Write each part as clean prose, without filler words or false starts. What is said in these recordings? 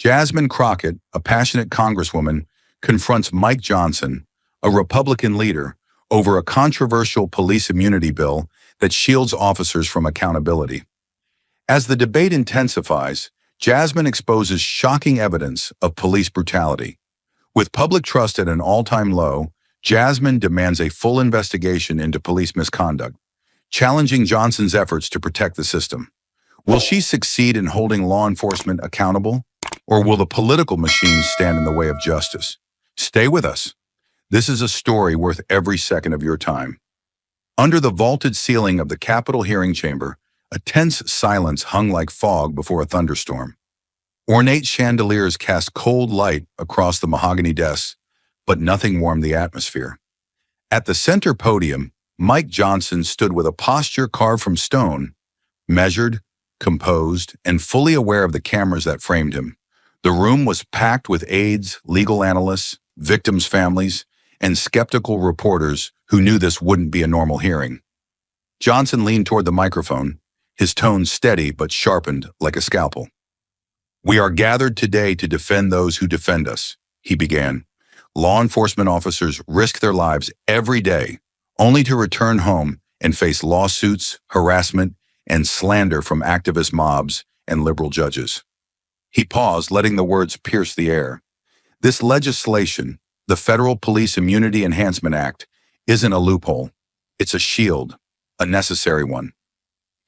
Jasmine Crockett, a passionate congresswoman, confronts Mike Johnson, a Republican leader, over a controversial police immunity bill that shields officers from accountability. As the debate intensifies, Jasmine exposes shocking evidence of police brutality. With public trust at an all-time low, Jasmine demands a full investigation into police misconduct, challenging Johnson's efforts to protect the system. Will she succeed in holding law enforcement accountable, or will the political machine stand in the way of justice? Stay with us. This is a story worth every second of your time. Under the vaulted ceiling of the Capitol hearing chamber, a tense silence hung like fog before a thunderstorm. Ornate chandeliers cast cold light across the mahogany desks, but nothing warmed the atmosphere. At the center podium, Mike Johnson stood with a posture carved from stone, measured, composed, and fully aware of the cameras that framed him. The room was packed with aides, legal analysts, victims' families, and skeptical reporters who knew this wouldn't be a normal hearing. Johnson leaned toward the microphone, his tone steady but sharpened like a scalpel. "We are gathered today to defend those who defend us," he began. "Law enforcement officers risk their lives every day, only to return home and face lawsuits, harassment, and slander from activist mobs and liberal judges." He paused, letting the words pierce the air. This legislation, the Federal Police Immunity Enhancement Act, isn't a loophole. It's a shield, a necessary one.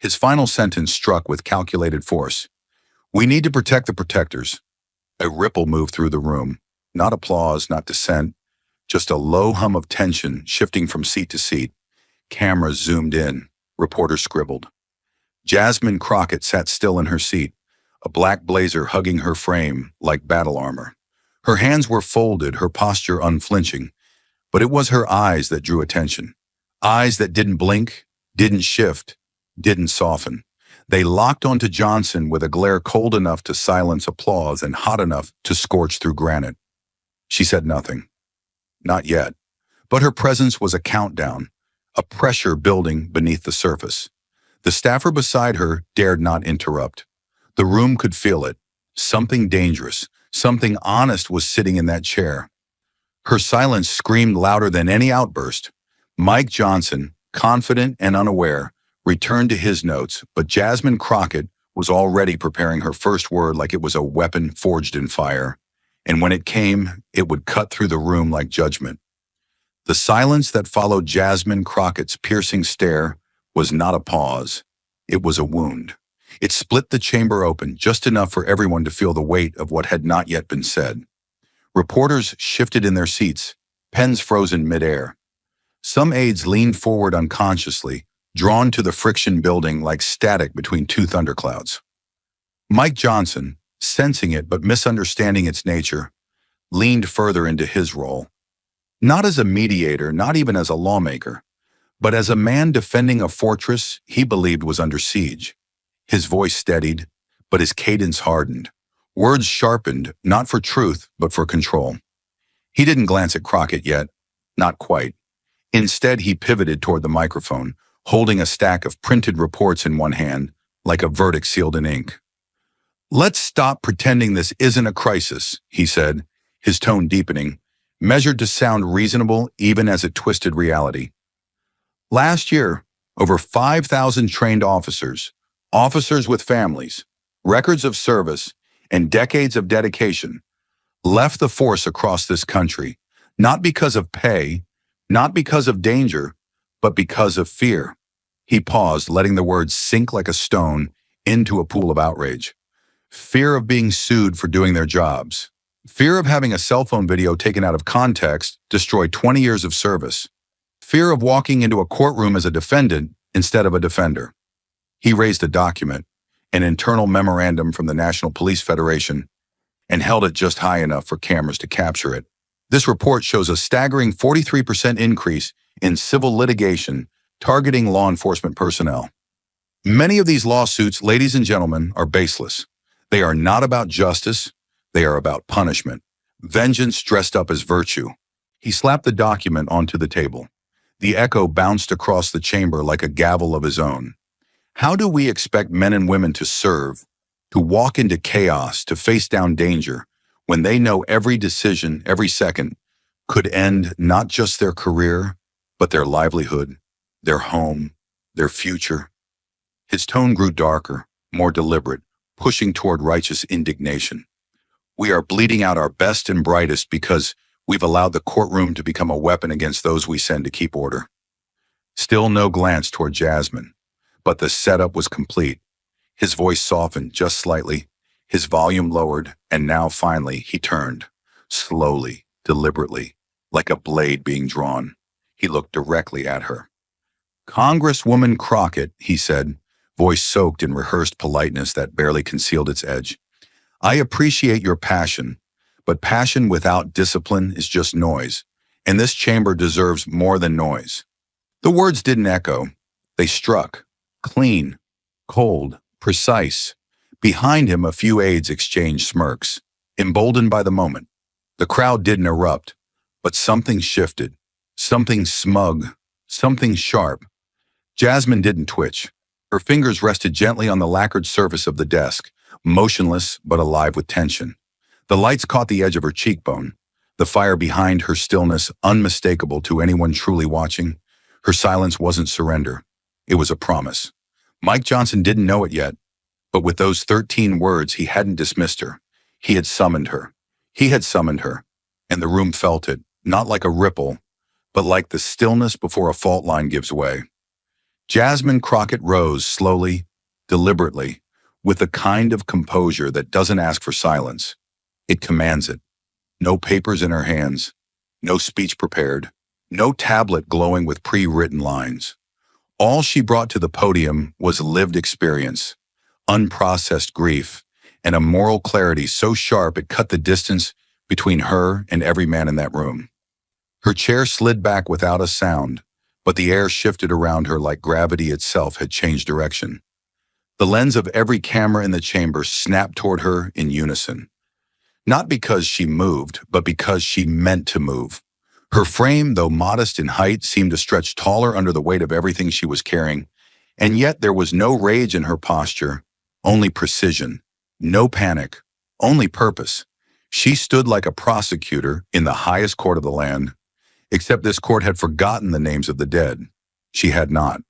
His final sentence struck with calculated force. "We need to protect the protectors." A ripple moved through the room. Not applause, not dissent, just a low hum of tension shifting from seat to seat. Cameras zoomed in. Reporters scribbled. Jasmine Crockett sat still in her seat, a black blazer hugging her frame like battle armor. Her hands were folded, her posture unflinching, but it was her eyes that drew attention. Eyes that didn't blink, didn't shift, didn't soften. They locked onto Johnson with a glare cold enough to silence applause and hot enough to scorch through granite. She said nothing. Not yet. But her presence was a countdown, a pressure building beneath the surface. The staffer beside her dared not interrupt. The room could feel it. Something dangerous, something honest was sitting in that chair. Her silence screamed louder than any outburst. Mike Johnson, confident and unaware, returned to his notes, but Jasmine Crockett was already preparing her first word like it was a weapon forged in fire. And when it came, it would cut through the room like judgment. The silence that followed Jasmine Crockett's piercing stare was not a pause. It was a wound. It split the chamber open just enough for everyone to feel the weight of what had not yet been said. Reporters shifted in their seats, pens frozen midair. Some aides leaned forward unconsciously, drawn to the friction building like static between two thunderclouds. Mike Johnson, sensing it but misunderstanding its nature, leaned further into his role. Not as a mediator, not even as a lawmaker, but as a man defending a fortress he believed was under siege. His voice steadied, but his cadence hardened. Words sharpened, not for truth, but for control. He didn't glance at Crockett yet, not quite. Instead, he pivoted toward the microphone, holding a stack of printed reports in one hand, like a verdict sealed in ink. "Let's stop pretending this isn't a crisis," he said, his tone deepening, measured to sound reasonable even as it twisted reality. Last year, over 5,000 trained officers with families, records of service, and decades of dedication, left the force across this country, not because of pay, not because of danger, but because of fear. He paused, letting the words sink like a stone into a pool of outrage. Fear of being sued for doing their jobs. Fear of having a cell phone video taken out of context destroy 20 years of service. Fear of walking into a courtroom as a defendant instead of a defender. He raised a document, an internal memorandum from the National Police Federation, and held it just high enough for cameras to capture it. This report shows a staggering 43% increase in civil litigation targeting law enforcement personnel. Many of these lawsuits, ladies and gentlemen, are baseless. They are not about justice. They are about punishment. Vengeance dressed up as virtue. He slapped the document onto the table. The echo bounced across the chamber like a gavel of his own. How do we expect men and women to serve, to walk into chaos, to face down danger, when they know every decision, every second, could end not just their career, but their livelihood, their home, their future. His tone grew darker, more deliberate, pushing toward righteous indignation. We are bleeding out our best and brightest because we've allowed the courtroom to become a weapon against those we send to keep order. Still no glance toward Jasmine, but the setup was complete. His voice softened just slightly, his volume lowered, and now finally he turned. Slowly, deliberately, like a blade being drawn. He looked directly at her. "Congresswoman Crockett," he said, voice soaked in rehearsed politeness that barely concealed its edge. "I appreciate your passion, but passion without discipline is just noise, and this chamber deserves more than noise." The words didn't echo. They struck. Clean, cold, precise. Behind him, a few aides exchanged smirks, emboldened by the moment. The crowd didn't erupt, but something shifted. Something smug. Something sharp. Jasmine didn't twitch. Her fingers rested gently on the lacquered surface of the desk, motionless but alive with tension. The lights caught the edge of her cheekbone, the fire behind her stillness unmistakable to anyone truly watching. Her silence wasn't surrender. It was a promise. Mike Johnson didn't know it yet, but with those 13 words, he hadn't dismissed her. He had summoned her. He had summoned her, and the room felt it, not like a ripple, but like the stillness before a fault line gives way. Jasmine Crockett rose slowly, deliberately, with the kind of composure that doesn't ask for silence. It commands it. No papers in her hands, no speech prepared, no tablet glowing with pre-written lines. All she brought to the podium was lived experience, unprocessed grief, and a moral clarity so sharp it cut the distance between her and every man in that room. Her chair slid back without a sound, but the air shifted around her like gravity itself had changed direction. The lens of every camera in the chamber snapped toward her in unison. Not because she moved, but because she meant to move. Her frame, though modest in height, seemed to stretch taller under the weight of everything she was carrying, and yet there was no rage in her posture, only precision, no panic, only purpose. She stood like a prosecutor in the highest court of the land, except this court had forgotten the names of the dead. She had not.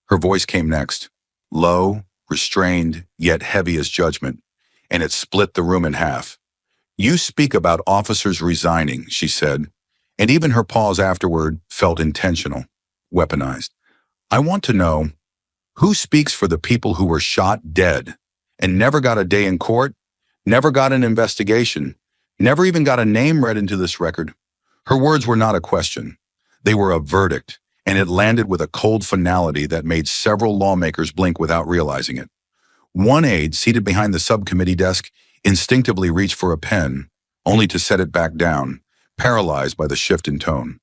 Her voice came next, low, restrained, yet heavy as judgment, and it split the room in half. "You speak about officers resigning," she said, and even her pause afterward felt intentional, weaponized. "I want to know, who speaks for the people who were shot dead and never got a day in court, never got an investigation, never even got a name read into this record?" Her words were not a question. They were a verdict, and it landed with a cold finality that made several lawmakers blink without realizing it. One aide, seated behind the subcommittee desk, instinctively reached for a pen, only to set it back down, paralyzed by the shift in tone.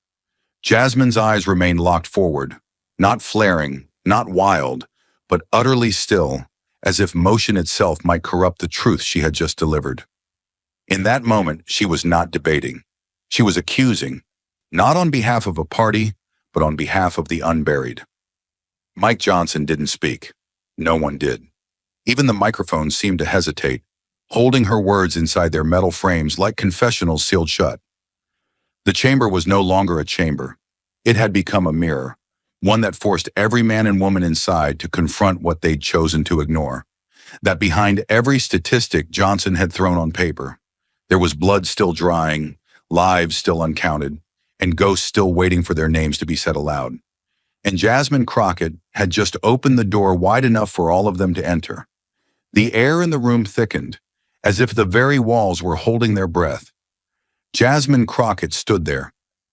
Jasmine's eyes remained locked forward, not flaring, not wild, but utterly still, as if motion itself might corrupt the truth she had just delivered. In that moment, she was not debating. She was accusing, not on behalf of a party, but on behalf of the unburied. Mike Johnson didn't speak. No one did. Even the microphone seemed to hesitate, holding her words inside their metal frames like confessionals sealed shut. The chamber was no longer a chamber. It had become a mirror, one that forced every man and woman inside to confront what they'd chosen to ignore. That behind every statistic Johnson had thrown on paper, there was blood still drying, lives still uncounted, and ghosts still waiting for their names to be said aloud. And Jasmine Crockett had just opened the door wide enough for all of them to enter. The air in the room thickened, as if the very walls were holding their breath. Jasmine Crockett stood there,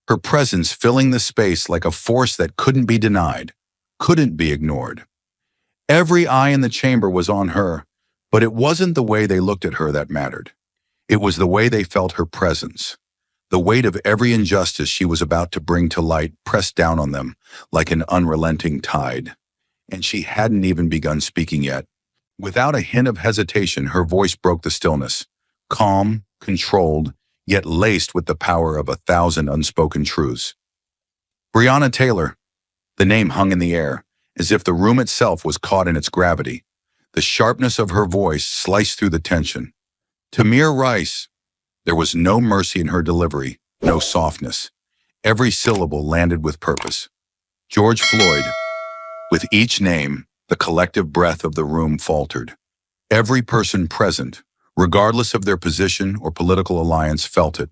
her presence filling the space like a force that couldn't be denied, couldn't be ignored. Every eye in the chamber was on her, but it wasn't the way they looked at her that mattered. It was the way they felt her presence. The weight of every injustice she was about to bring to light pressed down on them like an unrelenting tide. And she hadn't even begun speaking yet. Without a hint of hesitation, her voice broke the stillness, calm, controlled, yet laced with the power of 1,000 unspoken truths. "Breonna Taylor." The name hung in the air, as if the room itself was caught in its gravity. The sharpness of her voice sliced through the tension. Tamir Rice. There was no mercy in her delivery, no softness. Every syllable landed with purpose. George Floyd. With each name, the collective breath of the room faltered. Every person present, regardless of their position or political alliance, felt it.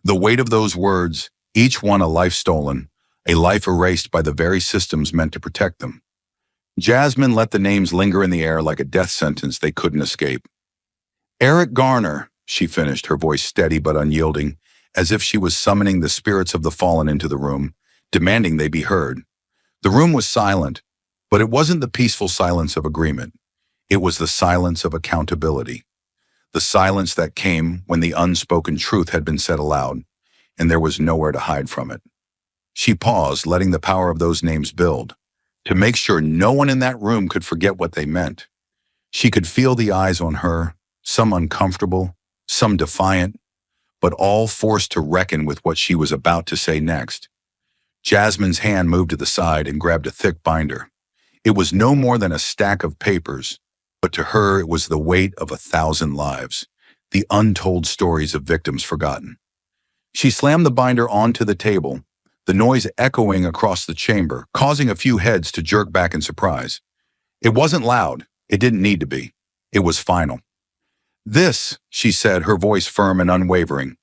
The weight of those words, each one a life stolen, a life erased by the very systems meant to protect them. Jasmine let the names linger in the air like a death sentence they couldn't escape. Eric Garner, she finished, her voice steady but unyielding, as if she was summoning the spirits of the fallen into the room, demanding they be heard. The room was silent, but it wasn't the peaceful silence of agreement. It was the silence of accountability. The silence that came when the unspoken truth had been said aloud, and there was nowhere to hide from it. She paused, letting the power of those names build, to make sure no one in that room could forget what they meant. She could feel the eyes on her, some uncomfortable, some defiant, but all forced to reckon with what she was about to say next. Jasmine's hand moved to the side and grabbed a thick binder. It was no more than a stack of papers, but to her it was the weight of 1,000 lives, the untold stories of victims forgotten. She slammed the binder onto the table, the noise echoing across the chamber, causing a few heads to jerk back in surprise. It wasn't loud. It didn't need to be. It was final. This, she said, her voice firm and unwavering,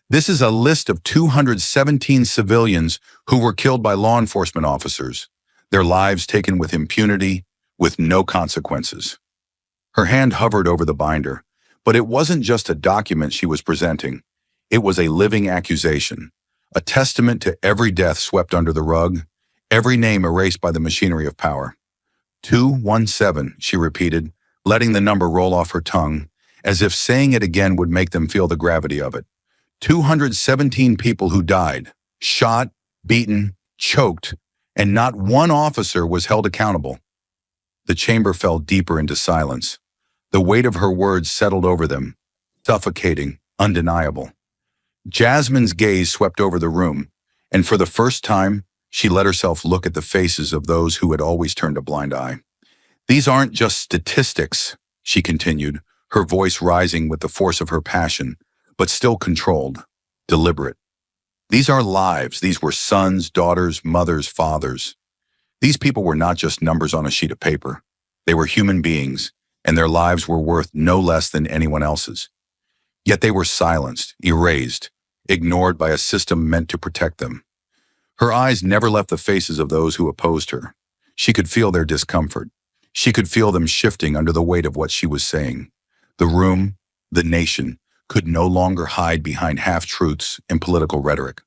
this is a list of 217 civilians who were killed by law enforcement officers, their lives taken with impunity, with no consequences. Her hand hovered over the binder, but it wasn't just a document she was presenting. It was a living accusation, a testament to every death swept under the rug, every name erased by the machinery of power. 217, she repeated, letting the number roll off her tongue, as if saying it again would make them feel the gravity of it. 217 people who died, shot, beaten, choked, and not one officer was held accountable. The chamber fell deeper into silence. The weight of her words settled over them, suffocating, undeniable. Jasmine's gaze swept over the room, and for the first time, she let herself look at the faces of those who had always turned a blind eye. These aren't just statistics, she continued, her voice rising with the force of her passion, but still controlled, deliberate. These are lives. These were sons, daughters, mothers, fathers. These people were not just numbers on a sheet of paper. They were human beings, and their lives were worth no less than anyone else's. Yet they were silenced, erased, ignored by a system meant to protect them. Her eyes never left the faces of those who opposed her. She could feel their discomfort. She could feel them shifting under the weight of what she was saying. The room, the nation, could no longer hide behind half-truths and political rhetoric.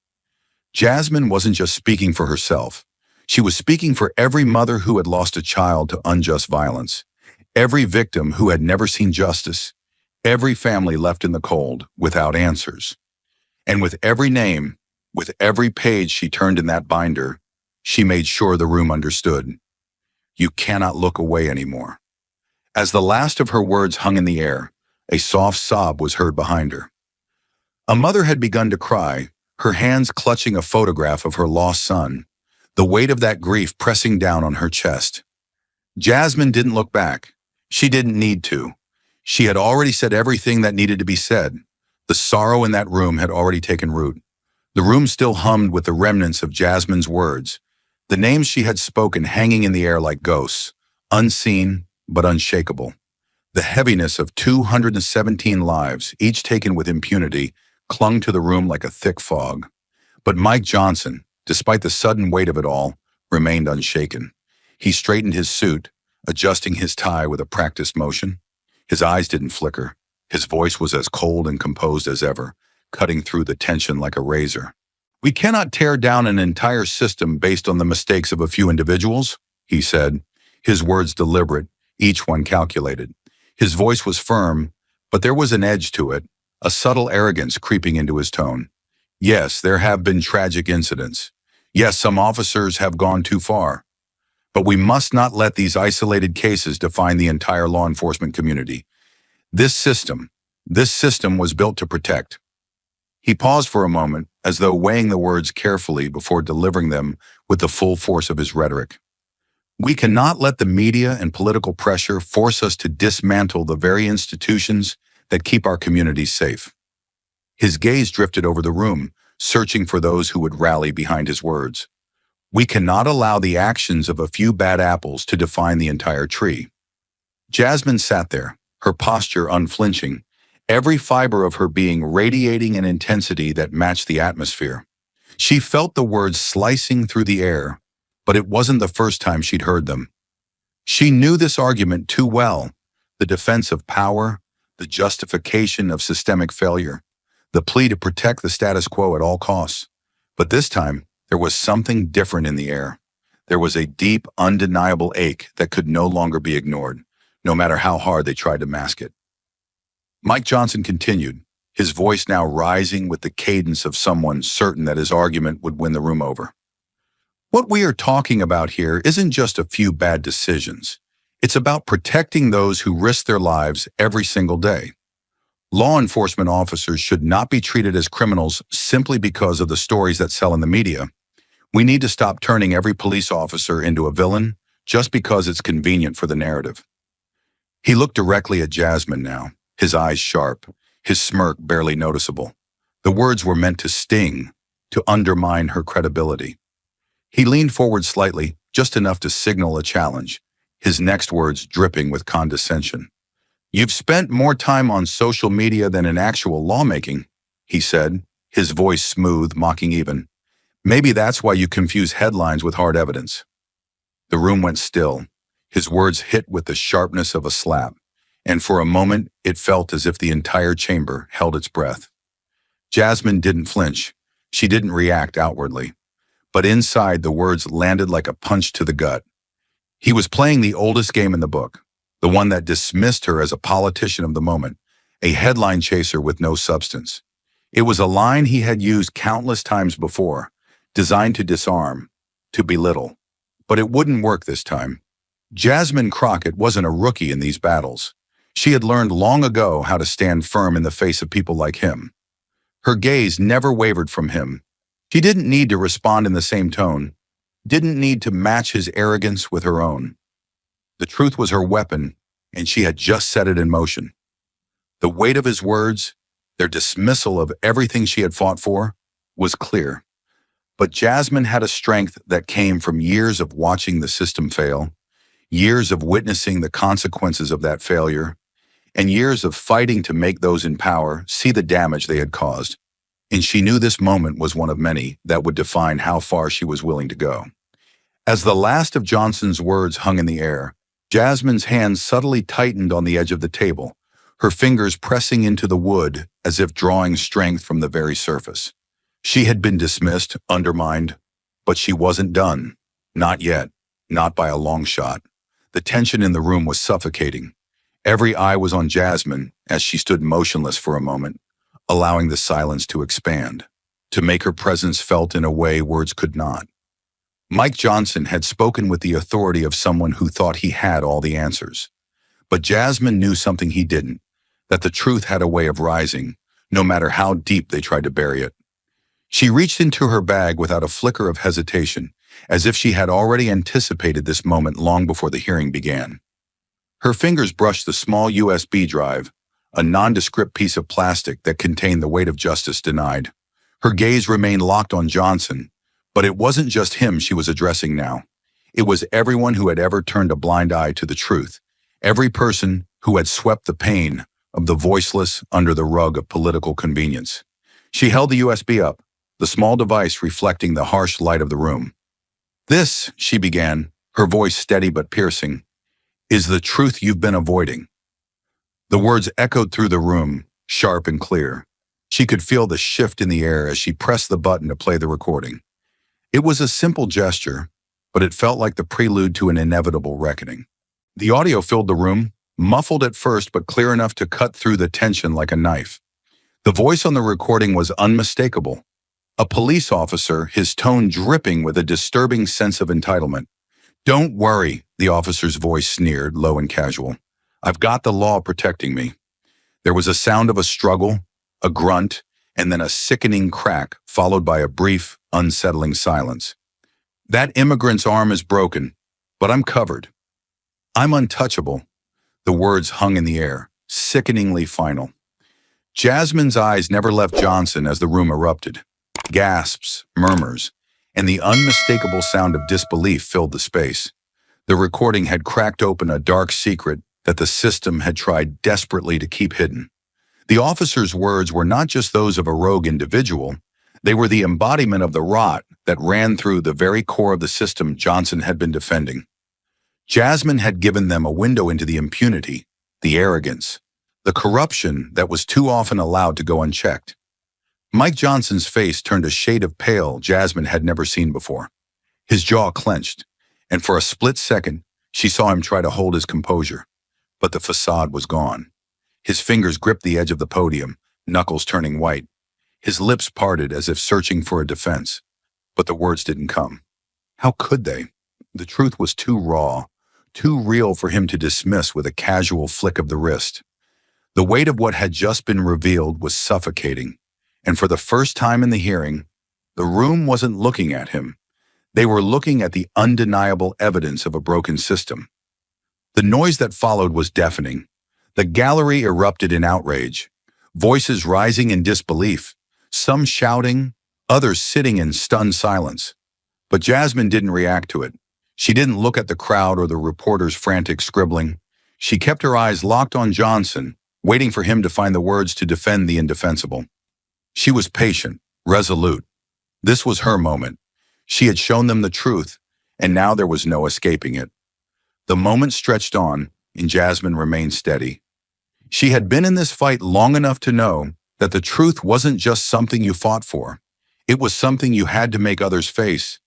Jasmine wasn't just speaking for herself. She was speaking for every mother who had lost a child to unjust violence, every victim who had never seen justice, every family left in the cold without answers. And with every name, with every page she turned in that binder, she made sure the room understood. You cannot look away anymore. As the last of her words hung in the air, a soft sob was heard behind her. A mother had begun to cry, her hands clutching a photograph of her lost son, the weight of that grief pressing down on her chest. Jasmine didn't look back. She didn't need to. She had already said everything that needed to be said. The sorrow in that room had already taken root. The room still hummed with the remnants of Jasmine's words, the names she had spoken hanging in the air like ghosts, unseen but unshakable. The heaviness of 217 lives, each taken with impunity, clung to the room like a thick fog. But Mike Johnson, despite the sudden weight of it all, remained unshaken. He straightened his suit, adjusting his tie with a practiced motion. His eyes didn't flicker. His voice was as cold and composed as ever, cutting through the tension like a razor. We cannot tear down an entire system based on the mistakes of a few individuals, he said, his words deliberate, each one calculated. His voice was firm, but there was an edge to it, a subtle arrogance creeping into his tone. Yes, there have been tragic incidents. Yes, some officers have gone too far. But we must not let these isolated cases define the entire law enforcement community. This system was built to protect. He paused for a moment, as though weighing the words carefully before delivering them with the full force of his rhetoric. We cannot let the media and political pressure force us to dismantle the very institutions that keep our communities safe. His gaze drifted over the room, searching for those who would rally behind his words. We cannot allow the actions of a few bad apples to define the entire tree. Jasmine sat there, her posture unflinching, every fiber of her being radiating an intensity that matched the atmosphere. She felt the words slicing through the air, but it wasn't the first time she'd heard them. She knew this argument too well, the defense of power, the justification of systemic failure, the plea to protect the status quo at all costs. But this time, there was something different in the air. There was a deep, undeniable ache that could no longer be ignored, no matter how hard they tried to mask it. Mike Johnson continued, his voice now rising with the cadence of someone certain that his argument would win the room over. What we are talking about here isn't just a few bad decisions. It's about protecting those who risk their lives every single day. Law enforcement officers should not be treated as criminals simply because of the stories that sell in the media. We need to stop turning every police officer into a villain just because it's convenient for the narrative. He looked directly at Jasmine now, his eyes sharp, his smirk barely noticeable. The words were meant to sting, to undermine her credibility. He leaned forward slightly, just enough to signal a challenge, his next words dripping with condescension. "You've spent more time on social media than in actual lawmaking," he said, his voice smooth, mocking even. "Maybe that's why you confuse headlines with hard evidence." The room went still. His words hit with the sharpness of a slap, and for a moment it felt as if the entire chamber held its breath. Jasmine didn't flinch. She didn't react outwardly. But inside, the words landed like a punch to the gut. He was playing the oldest game in the book, the one that dismissed her as a politician of the moment, a headline chaser with no substance. It was a line he had used countless times before, designed to disarm, to belittle. But it wouldn't work this time. Jasmine Crockett wasn't a rookie in these battles. She had learned long ago how to stand firm in the face of people like him. Her gaze never wavered from him. She didn't need to respond in the same tone, didn't need to match his arrogance with her own. The truth was her weapon, and she had just set it in motion. The weight of his words, their dismissal of everything she had fought for, was clear. But Jasmine had a strength that came from years of watching the system fail, years of witnessing the consequences of that failure, and years of fighting to make those in power see the damage they had caused. And she knew this moment was one of many that would define how far she was willing to go. As the last of Johnson's words hung in the air, Jasmine's hands subtly tightened on the edge of the table, her fingers pressing into the wood as if drawing strength from the very surface. She had been dismissed, undermined, but she wasn't done. Not yet, not by a long shot. The tension in the room was suffocating. Every eye was on Jasmine as she stood motionless for a moment, allowing the silence to expand, to make her presence felt in a way words could not. Mike Johnson had spoken with the authority of someone who thought he had all the answers. But Jasmine knew something he didn't, that the truth had a way of rising, no matter how deep they tried to bury it. She reached into her bag without a flicker of hesitation, as if she had already anticipated this moment long before the hearing began. Her fingers brushed the small USB drive, a nondescript piece of plastic that contained the weight of justice denied. Her gaze remained locked on Johnson, but it wasn't just him she was addressing now. It was everyone who had ever turned a blind eye to the truth, every person who had swept the pain of the voiceless under the rug of political convenience. She held the USB up, the small device reflecting the harsh light of the room. "This," she began, her voice steady but piercing, "is the truth you've been avoiding." The words echoed through the room, sharp and clear. She could feel the shift in the air as she pressed the button to play the recording. It was a simple gesture, but it felt like the prelude to an inevitable reckoning. The audio filled the room, muffled at first but clear enough to cut through the tension like a knife. The voice on the recording was unmistakable. A police officer, his tone dripping with a disturbing sense of entitlement. "Don't worry," the officer's voice sneered, low and casual. "I've got the law protecting me." There was a sound of a struggle, a grunt, and then a sickening crack, followed by a brief, unsettling silence. "That immigrant's arm is broken. But I'm covered. I'm untouchable. The words hung in the air, sickeningly final. Jasmine's eyes never left Johnson as the room erupted. Gasps, murmurs, and the unmistakable sound of disbelief filled the space. The recording had cracked open a dark secret that the system had tried desperately to keep hidden. The officer's words were not just those of a rogue individual, they were the embodiment of the rot that ran through the very core of the system Johnson had been defending. Jasmine had given them a window into the impunity, the arrogance, the corruption that was too often allowed to go unchecked. Mike Johnson's face turned a shade of pale Jasmine had never seen before. His jaw clenched, and for a split second, she saw him try to hold his composure. But the facade was gone. His fingers gripped the edge of the podium, knuckles turning white. His lips parted as if searching for a defense. But the words didn't come. How could they? The truth was too raw, too real for him to dismiss with a casual flick of the wrist. The weight of what had just been revealed was suffocating, and for the first time in the hearing, the room wasn't looking at him. They were looking at the undeniable evidence of a broken system. The noise that followed was deafening. The gallery erupted in outrage, voices rising in disbelief, some shouting, others sitting in stunned silence. But Jasmine didn't react to it. She didn't look at the crowd or the reporters' frantic scribbling. She kept her eyes locked on Johnson, waiting for him to find the words to defend the indefensible. She was patient, resolute. This was her moment. She had shown them the truth, and now there was no escaping it. The moment stretched on, and Jasmine remained steady. She had been in this fight long enough to know that the truth wasn't just something you fought for. It was something you had to make others face,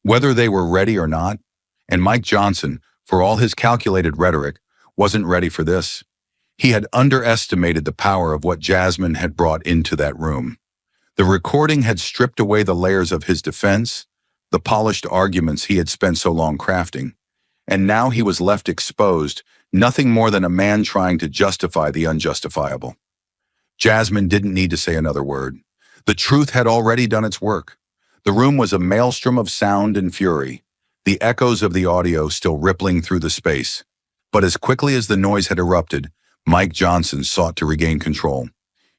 whether they were ready or not. And Mike Johnson, for all his calculated rhetoric, wasn't ready for this. He had underestimated the power of what Jasmine had brought into that room. The recording had stripped away the layers of his defense, the polished arguments he had spent so long crafting, and now he was left exposed, nothing more than a man trying to justify the unjustifiable. Jasmine didn't need to say another word. The truth had already done its work. The room was a maelstrom of sound and fury, the echoes of the audio still rippling through the space. But as quickly as the noise had erupted, Mike Johnson sought to regain control.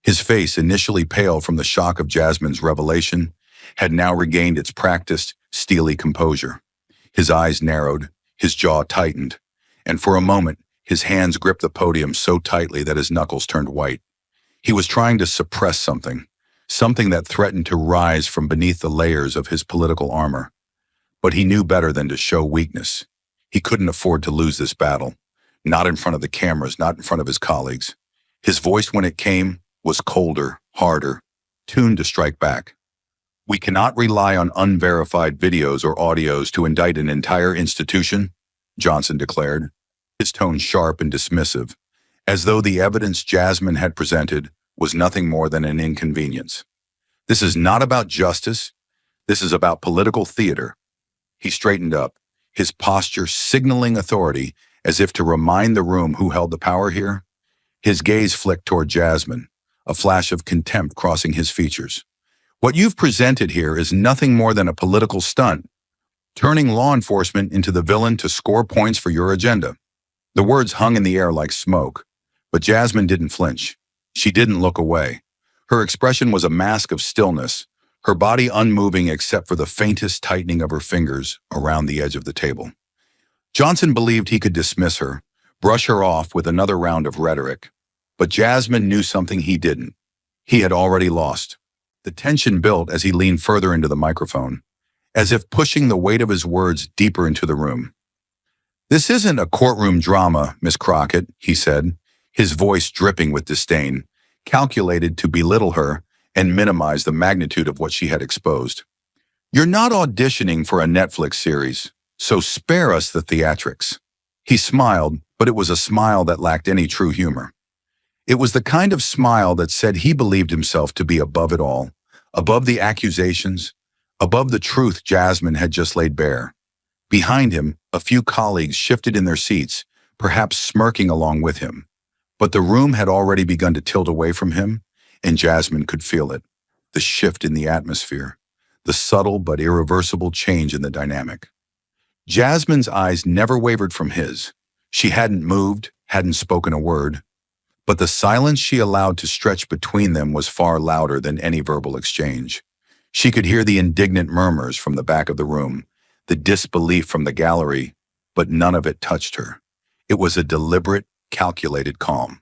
His face, initially pale from the shock of Jasmine's revelation, had now regained its practiced, steely composure. His eyes narrowed, his jaw tightened, and for a moment, his hands gripped the podium so tightly that his knuckles turned white. He was trying to suppress something that threatened to rise from beneath the layers of his political armor. But he knew better than to show weakness. He couldn't afford to lose this battle. Not in front of the cameras, not in front of his colleagues. His voice, when it came, was colder, harder, tuned to strike back. We cannot rely on unverified videos or audios to indict an entire institution, Johnson declared, his tone sharp and dismissive, as though the evidence Jasmine had presented was nothing more than an inconvenience. This is not about justice. This is about political theater. He straightened up, his posture signaling authority as if to remind the room who held the power here. His gaze flicked toward Jasmine, a flash of contempt crossing his features. What you've presented here is nothing more than a political stunt, turning law enforcement into the villain to score points for your agenda. The words hung in the air like smoke, but Jasmine didn't flinch. She didn't look away. Her expression was a mask of stillness, her body unmoving except for the faintest tightening of her fingers around the edge of the table. Johnson believed he could dismiss her, brush her off with another round of rhetoric. But Jasmine knew something he didn't. He had already lost. The tension built as he leaned further into the microphone, as if pushing the weight of his words deeper into the room. "This isn't a courtroom drama, Miss Crockett," he said, his voice dripping with disdain, calculated to belittle her and minimize the magnitude of what she had exposed. "You're not auditioning for a Netflix series, so spare us the theatrics." He smiled, but it was a smile that lacked any true humor. It was the kind of smile that said he believed himself to be above it all, above the accusations, above the truth Jasmine had just laid bare. Behind him, a few colleagues shifted in their seats, perhaps smirking along with him. But the room had already begun to tilt away from him, and Jasmine could feel it, the shift in the atmosphere, the subtle but irreversible change in the dynamic. Jasmine's eyes never wavered from his. She hadn't moved, hadn't spoken a word, but the silence she allowed to stretch between them was far louder than any verbal exchange. She could hear the indignant murmurs from the back of the room, the disbelief from the gallery, but none of it touched her. It was a deliberate, calculated calm.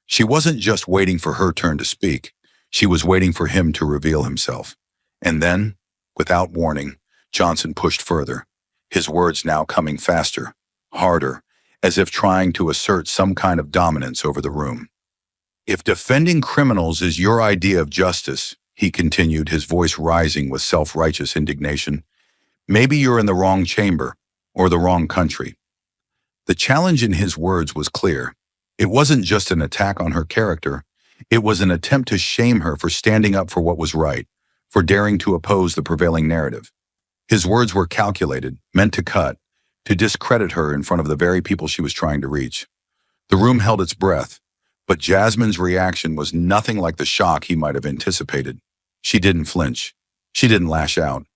She wasn't just waiting for her turn to speak. She was waiting for him to reveal himself. And then, without warning, Johnson pushed further, his words now coming faster, harder, as if trying to assert some kind of dominance over the room. "If defending criminals is your idea of justice," he continued, his voice rising with self-righteous indignation, "maybe you're in the wrong chamber or the wrong country." The challenge in his words was clear. It wasn't just an attack on her character. It was an attempt to shame her for standing up for what was right, for daring to oppose the prevailing narrative. His words were calculated, meant to cut, to discredit her in front of the very people she was trying to reach. The room held its breath, but Jasmine's reaction was nothing like the shock he might have anticipated. She didn't flinch. She didn't lash out.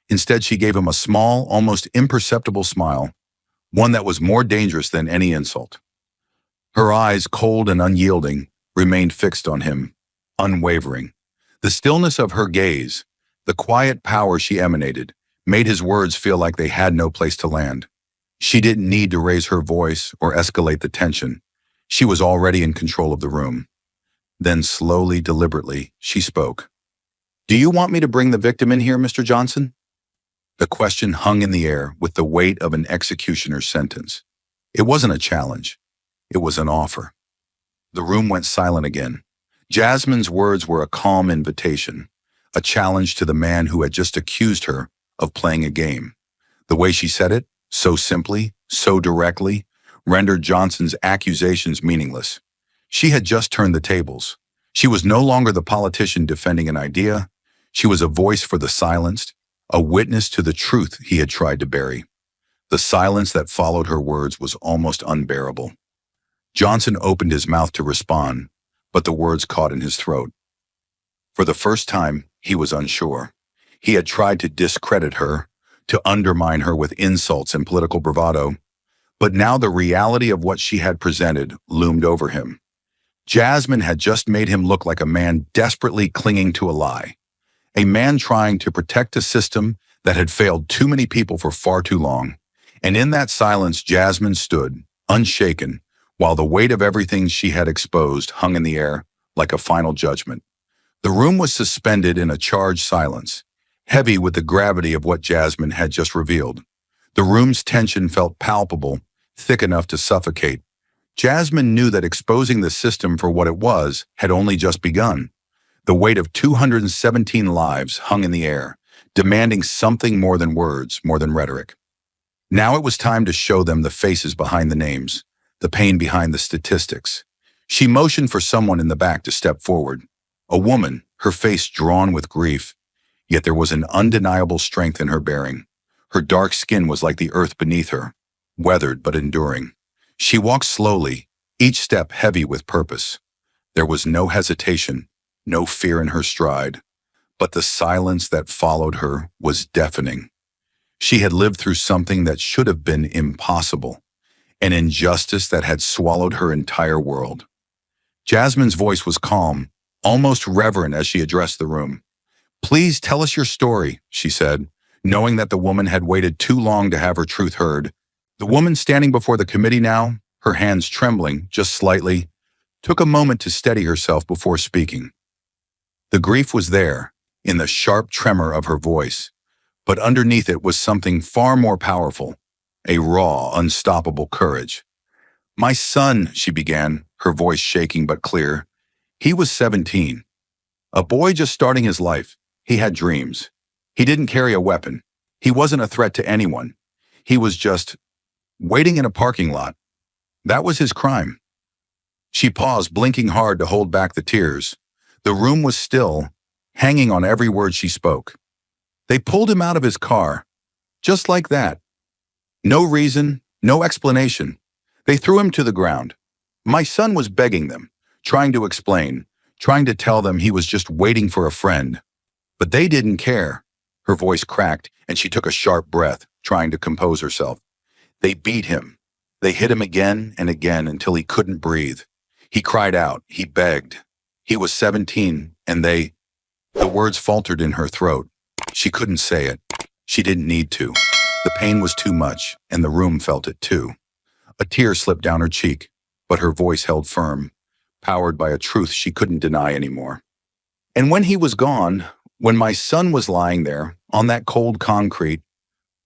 Instead, she gave him a small, almost imperceptible smile, one that was more dangerous than any insult. Her eyes, cold and unyielding, remained fixed on him, unwavering. The stillness of her gaze, the quiet power she emanated, made his words feel like they had no place to land. She didn't need to raise her voice or escalate the tension. She was already in control of the room. Then slowly, deliberately, she spoke. "Do you want me to bring the victim in here, Mr. Johnson?" The question hung in the air with the weight of an executioner's sentence. It wasn't a challenge. It was an offer. The room went silent again. Jasmine's words were a calm invitation, a challenge to the man who had just accused her of playing a game. The way she said it, so simply, so directly, rendered Johnson's accusations meaningless. She had just turned the tables. She was no longer the politician defending an idea. She was a voice for the silenced, a witness to the truth he had tried to bury. The silence that followed her words was almost unbearable. Johnson opened his mouth to respond, but the words caught in his throat. For the first time, he was unsure. He had tried to discredit her, to undermine her with insults and political bravado, but now the reality of what she had presented loomed over him. Jasmine had just made him look like a man desperately clinging to a lie, a man trying to protect a system that had failed too many people for far too long. And in that silence, Jasmine stood, unshaken, while the weight of everything she had exposed hung in the air like a final judgment. The room was suspended in a charged silence, heavy with the gravity of what Jasmine had just revealed. The room's tension felt palpable, thick enough to suffocate. Jasmine knew that exposing the system for what it was had only just begun. The weight of 217 lives hung in the air, demanding something more than words, more than rhetoric. Now it was time to show them the faces behind the names, the pain behind the statistics. She motioned for someone in the back to step forward. A woman, her face drawn with grief, yet there was an undeniable strength in her bearing. Her dark skin was like the earth beneath her, weathered but enduring. She walked slowly, each step heavy with purpose. There was no hesitation, no fear in her stride, but the silence that followed her was deafening. She had lived through something that should have been impossible, an injustice that had swallowed her entire world. Jasmine's voice was calm, almost reverent as she addressed the room. "Please tell us your story," she said, knowing that the woman had waited too long to have her truth heard. The woman standing before the committee now, her hands trembling just slightly, took a moment to steady herself before speaking. The grief was there, in the sharp tremor of her voice, but underneath it was something far more powerful, a raw, unstoppable courage. "My son," she began, her voice shaking but clear. "He was 17. A boy just starting his life. He had dreams. He didn't carry a weapon. He wasn't a threat to anyone. He was just waiting in a parking lot. That was his crime." She paused, blinking hard to hold back the tears. The room was still, hanging on every word she spoke. "They pulled him out of his car, just like that. No reason, no explanation. They threw him to the ground. My son was begging them, trying to explain, trying to tell them he was just waiting for a friend. But they didn't care." Her voice cracked, and she took a sharp breath, trying to compose herself. They beat him. They hit him again and again until he couldn't breathe. He cried out. He begged. He was 17, and the words faltered in her throat. She couldn't say it. She didn't need to. The pain was too much, and the room felt it too. A tear slipped down her cheek, but her voice held firm, powered by a truth she couldn't deny anymore. And when he was gone, when my son was lying there, on that cold concrete,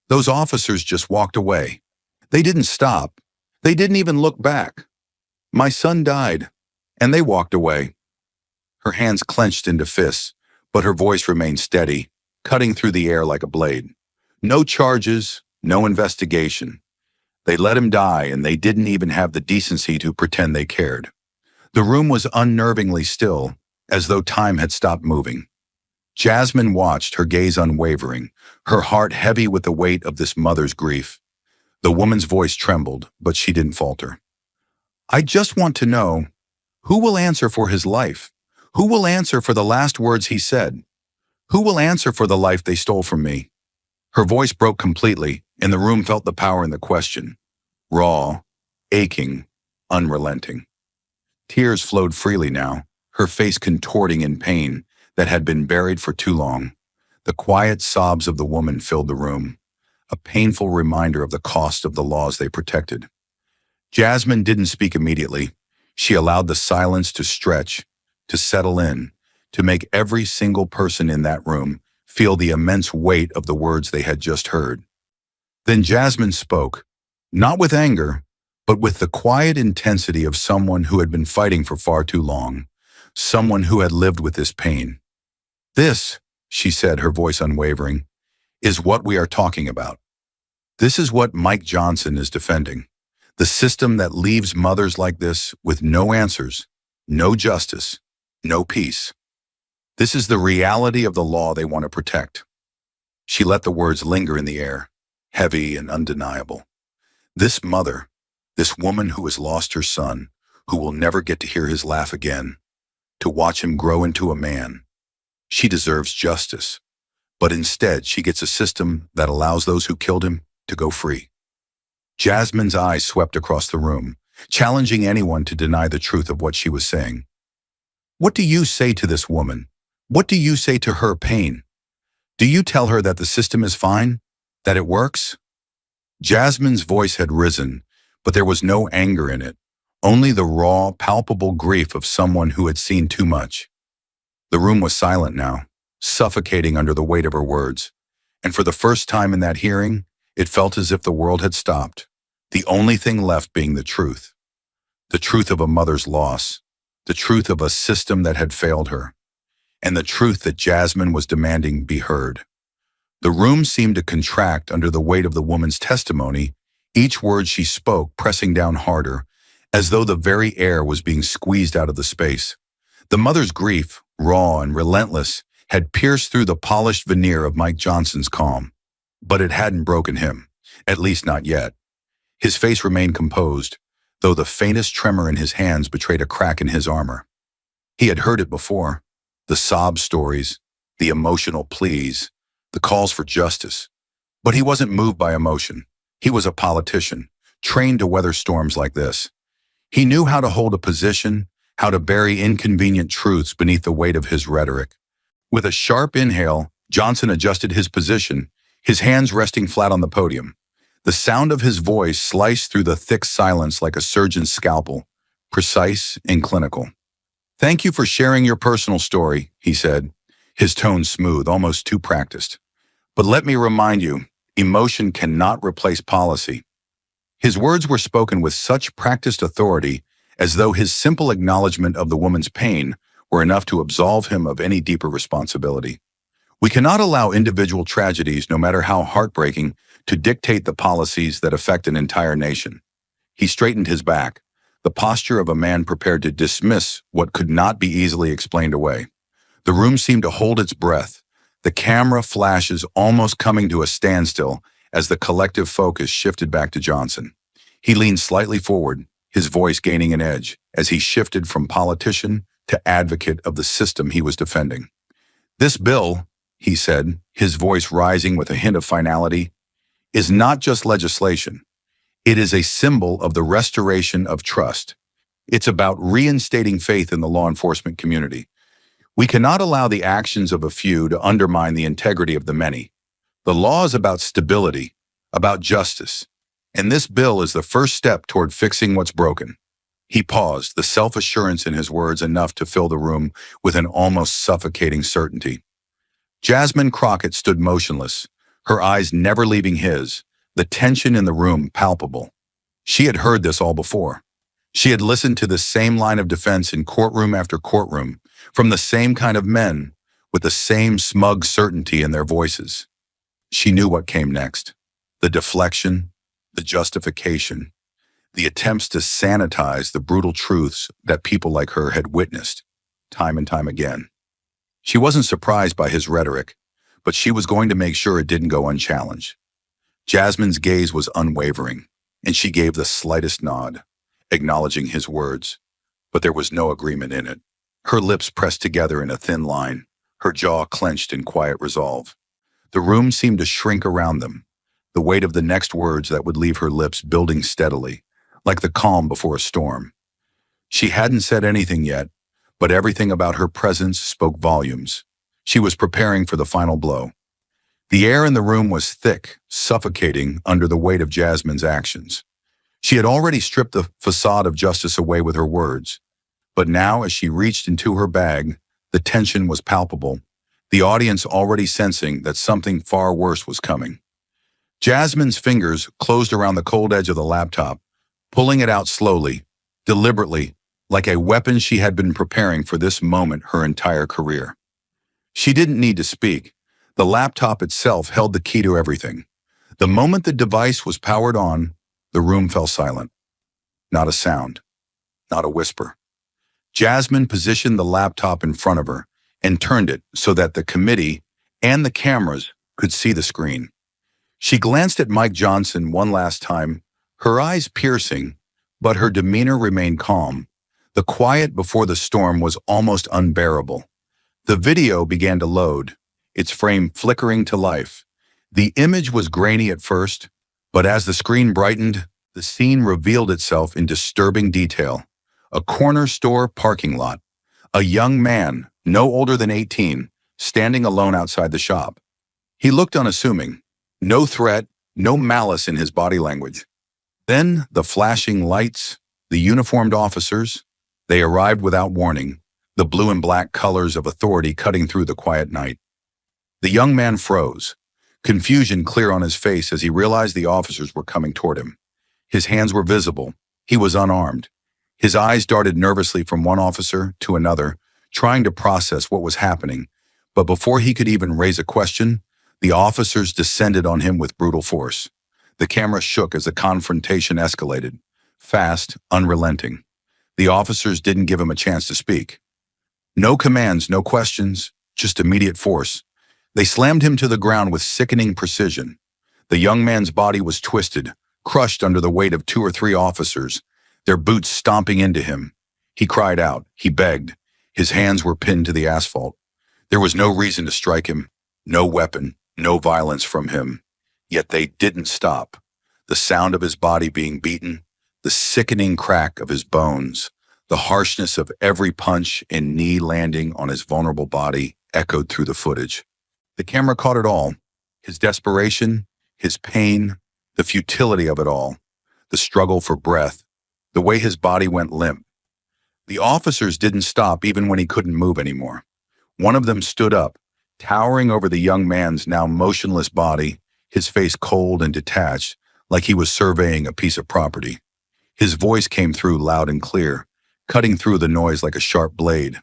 those officers just walked away. They didn't stop. They didn't even look back. My son died, and they walked away. Her hands clenched into fists, but her voice remained steady, cutting through the air like a blade. No charges, no investigation. They let him die, and they didn't even have the decency to pretend they cared. The room was unnervingly still, as though time had stopped moving. Jasmine watched, her gaze unwavering, her heart heavy with the weight of this mother's grief. The woman's voice trembled, but she didn't falter. I just want to know, who will answer for his life? Who will answer for the last words he said? Who will answer for the life they stole from me? Her voice broke completely, and the room felt the power in the question. Raw, aching, unrelenting. Tears flowed freely now, her face contorting in pain that had been buried for too long. The quiet sobs of the woman filled the room, a painful reminder of the cost of the laws they protected. Jasmine didn't speak immediately. She allowed the silence to stretch, to settle in, to make every single person in that room feel the immense weight of the words they had just heard. Then Jasmine spoke, not with anger, but with the quiet intensity of someone who had been fighting for far too long, someone who had lived with this pain. This, she said, her voice unwavering, is what we are talking about. This is what Mike Johnson is defending. The system that leaves mothers like this with no answers, no justice, no peace. This is the reality of the law they want to protect. She let the words linger in the air, heavy and undeniable. This mother, this woman who has lost her son, who will never get to hear his laugh again, to watch him grow into a man, she deserves justice. But instead, she gets a system that allows those who killed him to go free. Jasmine's eyes swept across the room, challenging anyone to deny the truth of what she was saying. What do you say to this woman? What do you say to her pain? Do you tell her that the system is fine? That it works? Jasmine's voice had risen, but there was no anger in it, only the raw, palpable grief of someone who had seen too much. The room was silent now, suffocating under the weight of her words, and for the first time in that hearing, it felt as if the world had stopped, the only thing left being the truth of a mother's loss, the truth of a system that had failed her, and the truth that Jasmine was demanding be heard. The room seemed to contract under the weight of the woman's testimony, each word she spoke pressing down harder, as though the very air was being squeezed out of the space. The mother's grief, raw and relentless, had pierced through the polished veneer of Mike Johnson's calm. But it hadn't broken him, at least not yet. His face remained composed, though the faintest tremor in his hands betrayed a crack in his armor. He had heard it before, the sob stories, the emotional pleas, the calls for justice. But he wasn't moved by emotion. He was a politician, trained to weather storms like this. He knew how to hold a position, how to bury inconvenient truths beneath the weight of his rhetoric. With a sharp inhale, Johnson adjusted his position, his hands resting flat on the podium. The sound of his voice sliced through the thick silence like a surgeon's scalpel, precise and clinical. Thank you for sharing your personal story, he said, his tone smooth, almost too practiced. But let me remind you, emotion cannot replace policy. His words were spoken with such practiced authority, as though his simple acknowledgement of the woman's pain were enough to absolve him of any deeper responsibility. We cannot allow individual tragedies, no matter how heartbreaking, to dictate the policies that affect an entire nation. He straightened his back, the posture of a man prepared to dismiss what could not be easily explained away. The room seemed to hold its breath, the camera flashes almost coming to a standstill as the collective focus shifted back to Johnson. He leaned slightly forward, his voice gaining an edge as he shifted from politician to advocate of the system he was defending. This bill, he said, his voice rising with a hint of finality, is not just legislation. It is a symbol of the restoration of trust. It's about reinstating faith in the law enforcement community. We cannot allow the actions of a few to undermine the integrity of the many. The law is about stability, about justice, and this bill is the first step toward fixing what's broken. He paused, the self-assurance in his words enough to fill the room with an almost suffocating certainty. Jasmine Crockett stood motionless, her eyes never leaving his, the tension in the room palpable. She had heard this all before. She had listened to the same line of defense in courtroom after courtroom, from the same kind of men, with the same smug certainty in their voices. She knew what came next. The deflection, the justification, the attempts to sanitize the brutal truths that people like her had witnessed, time and time again. She wasn't surprised by his rhetoric, but she was going to make sure it didn't go unchallenged. Jasmine's gaze was unwavering, and she gave the slightest nod, acknowledging his words, but there was no agreement in it. Her lips pressed together in a thin line, her jaw clenched in quiet resolve. The room seemed to shrink around them, the weight of the next words that would leave her lips building steadily, like the calm before a storm. She hadn't said anything yet, but everything about her presence spoke volumes. She was preparing for the final blow. The air in the room was thick, suffocating under the weight of Jasmine's actions. She had already stripped the facade of justice away with her words, but now as she reached into her bag, the tension was palpable, the audience already sensing that something far worse was coming. Jasmine's fingers closed around the cold edge of the laptop, pulling it out slowly, deliberately, like a weapon she had been preparing for this moment her entire career. She didn't need to speak. The laptop itself held the key to everything. The moment the device was powered on, the room fell silent. Not a sound, not a whisper. Jasmine positioned the laptop in front of her and turned it so that the committee and the cameras could see the screen. She glanced at Mike Johnson one last time, her eyes piercing, but her demeanor remained calm. The quiet before the storm was almost unbearable. The video began to load, its frame flickering to life. The image was grainy at first, but as the screen brightened, the scene revealed itself in disturbing detail. A corner store parking lot. A young man, no older than 18, standing alone outside the shop. He looked unassuming. No threat, no malice in his body language. Then the flashing lights, the uniformed officers. They arrived without warning, the blue and black colors of authority cutting through the quiet night. The young man froze, confusion clear on his face as he realized the officers were coming toward him. His hands were visible. He was unarmed. His eyes darted nervously from one officer to another, trying to process what was happening. But before he could even raise a question, the officers descended on him with brutal force. The camera shook as the confrontation escalated, fast, unrelenting. The officers didn't give him a chance to speak. No commands, no questions, just immediate force. They slammed him to the ground with sickening precision. The young man's body was twisted, crushed under the weight of 2 or 3 officers, their boots stomping into him. He cried out, he begged. His hands were pinned to the asphalt. There was no reason to strike him, no weapon, no violence from him. Yet they didn't stop. The sound of his body being beaten, the sickening crack of his bones, the harshness of every punch and knee landing on his vulnerable body echoed through the footage. The camera caught it all, his desperation, his pain, the futility of it all, the struggle for breath, the way his body went limp. The officers didn't stop even when he couldn't move anymore. One of them stood up, towering over the young man's now motionless body, his face cold and detached, like he was surveying a piece of property. His voice came through loud and clear, cutting through the noise like a sharp blade.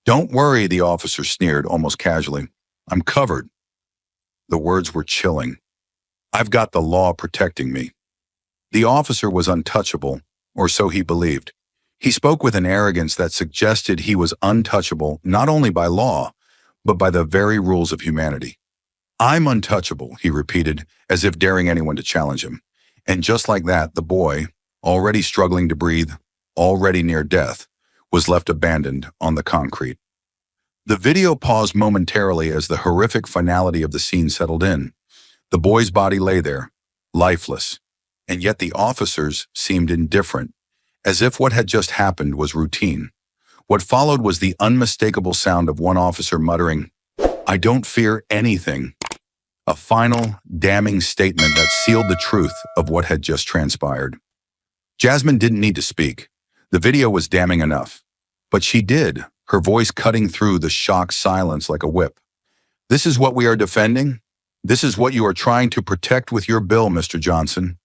"Don't worry," the officer sneered almost casually. "I'm covered." The words were chilling. "I've got the law protecting me." The officer was untouchable, or so he believed. He spoke with an arrogance that suggested he was untouchable not only by law, but by the very rules of humanity. "I'm untouchable," he repeated, as if daring anyone to challenge him. And just like that, the boy, already struggling to breathe, already near death, was left abandoned on the concrete. The video paused momentarily as the horrific finality of the scene settled in. The boy's body lay there, lifeless. And yet the officers seemed indifferent, as if what had just happened was routine. What followed was the unmistakable sound of one officer muttering, "I don't fear anything." A final, damning statement that sealed the truth of what had just transpired. Jasmine didn't need to speak. The video was damning enough. But she did, her voice cutting through the shocked silence like a whip. "This is what we are defending? This is what you are trying to protect with your bill, Mr. Johnson."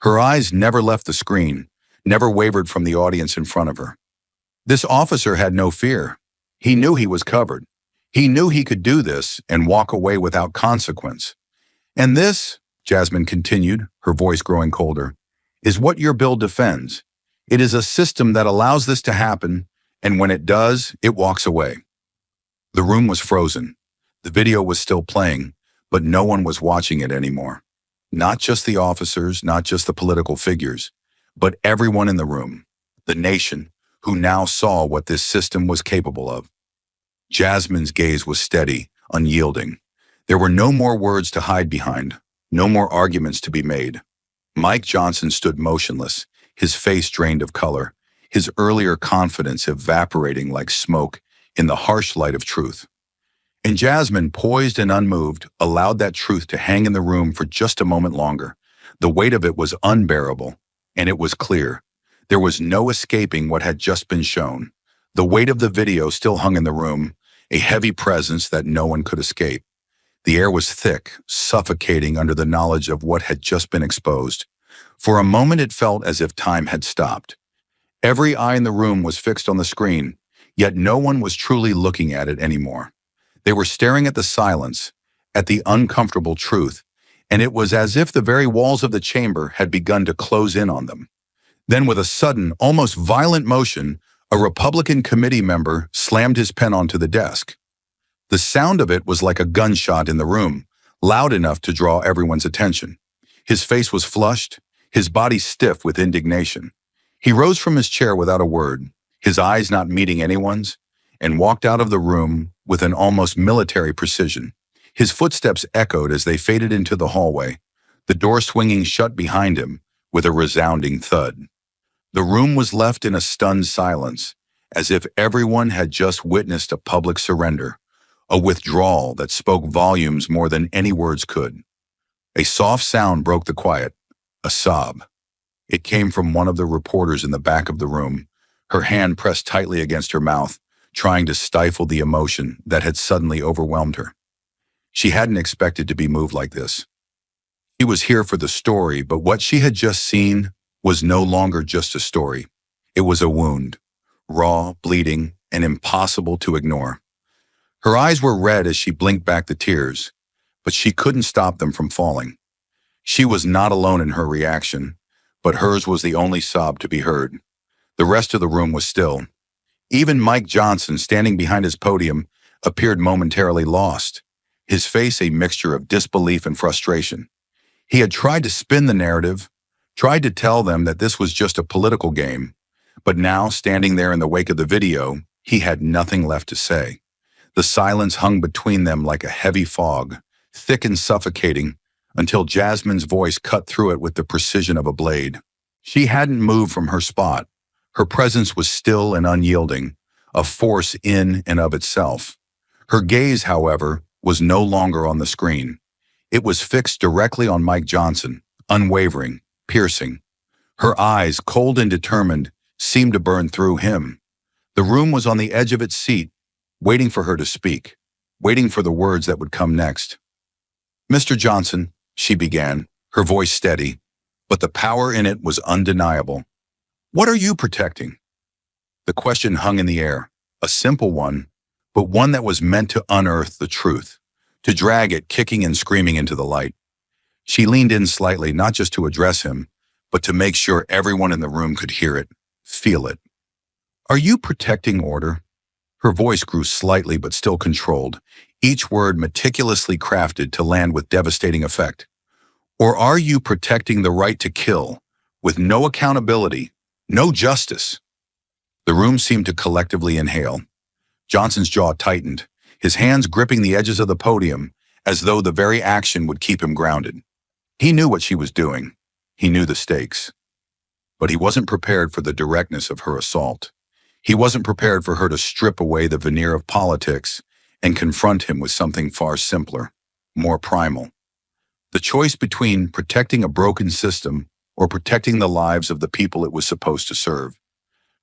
Her eyes never left the screen, never wavered from the audience in front of her. This officer had no fear. He knew he was covered. He knew he could do this and walk away without consequence. "And this," Jasmine continued, her voice growing colder, "is what your bill defends. It is a system that allows this to happen, and when it does, it walks away." The room was frozen. The video was still playing, but no one was watching it anymore. Not just the officers, not just the political figures, but everyone in the room, the nation, who now saw what this system was capable of. Jasmine's gaze was steady, unyielding. There were no more words to hide behind, no more arguments to be made. Mike Johnson stood motionless, his face drained of color, his earlier confidence evaporating like smoke in the harsh light of truth. And Jasmine, poised and unmoved, allowed that truth to hang in the room for just a moment longer. The weight of it was unbearable, and it was clear. There was no escaping what had just been shown. The weight of the video still hung in the room, a heavy presence that no one could escape. The air was thick, suffocating under the knowledge of what had just been exposed. For a moment it felt as if time had stopped. Every eye in the room was fixed on the screen, yet no one was truly looking at it anymore. They were staring at the silence, at the uncomfortable truth, and it was as if the very walls of the chamber had begun to close in on them. Then with a sudden, almost violent motion, a Republican committee member slammed his pen onto the desk. The sound of it was like a gunshot in the room, loud enough to draw everyone's attention. His face was flushed, his body stiff with indignation. He rose from his chair without a word, his eyes not meeting anyone's, and walked out of the room with an almost military precision. His footsteps echoed as they faded into the hallway, the door swinging shut behind him with a resounding thud. The room was left in a stunned silence, as if everyone had just witnessed a public surrender, a withdrawal that spoke volumes more than any words could. A soft sound broke the quiet, a sob. It came from one of the reporters in the back of the room, her hand pressed tightly against her mouth, trying to stifle the emotion that had suddenly overwhelmed her. She hadn't expected to be moved like this. She was here for the story, but what she had just seen was no longer just a story. It was a wound, raw, bleeding, and impossible to ignore. Her eyes were red as she blinked back the tears, but she couldn't stop them from falling. She was not alone in her reaction, but hers was the only sob to be heard. The rest of the room was still. Even Mike Johnson, standing behind his podium, appeared momentarily lost, his face a mixture of disbelief and frustration. He had tried to spin the narrative, tried to tell them that this was just a political game, but now, standing there in the wake of the video, he had nothing left to say. The silence hung between them like a heavy fog, thick and suffocating, until Jasmine's voice cut through it with the precision of a blade. She hadn't moved from her spot. Her presence was still and unyielding, a force in and of itself. Her gaze, however, was no longer on the screen. It was fixed directly on Mike Johnson, unwavering, piercing. Her eyes, cold and determined, seemed to burn through him. The room was on the edge of its seat, waiting for her to speak, waiting for the words that would come next. "Mr. Johnson," she began, her voice steady, but the power in it was undeniable. "What are you protecting?" The question hung in the air, a simple one, but one that was meant to unearth the truth, to drag it kicking and screaming into the light. She leaned in slightly, not just to address him, but to make sure everyone in the room could hear it, feel it. "Are you protecting order?" Her voice grew slightly but still controlled, each word meticulously crafted to land with devastating effect. "Or are you protecting the right to kill, with no accountability, no justice?" The room seemed to collectively inhale. Johnson's jaw tightened, his hands gripping the edges of the podium, as though the very action would keep him grounded. He knew what she was doing. He knew the stakes. But he wasn't prepared for the directness of her assault. He wasn't prepared for her to strip away the veneer of politics and confront him with something far simpler, more primal. The choice between protecting a broken system or protecting the lives of the people it was supposed to serve.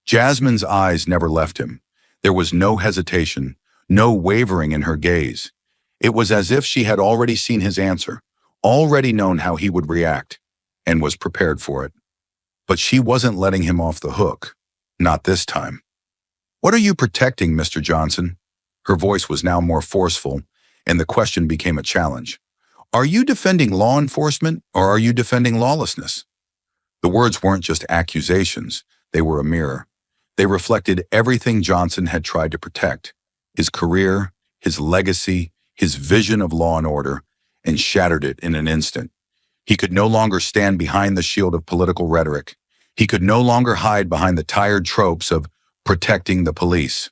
Jasmine's eyes never left him. There was no hesitation, no wavering in her gaze. It was as if she had already seen his answer, already known how he would react, and was prepared for it. But she wasn't letting him off the hook. Not this time. "What are you protecting, Mr. Johnson?" Her voice was now more forceful, and the question became a challenge. "Are you defending law enforcement, or are you defending lawlessness?" The words weren't just accusations, they were a mirror. They reflected everything Johnson had tried to protect: his career, his legacy, his vision of law and order, and shattered it in an instant. He could no longer stand behind the shield of political rhetoric. He could no longer hide behind the tired tropes of protecting the police.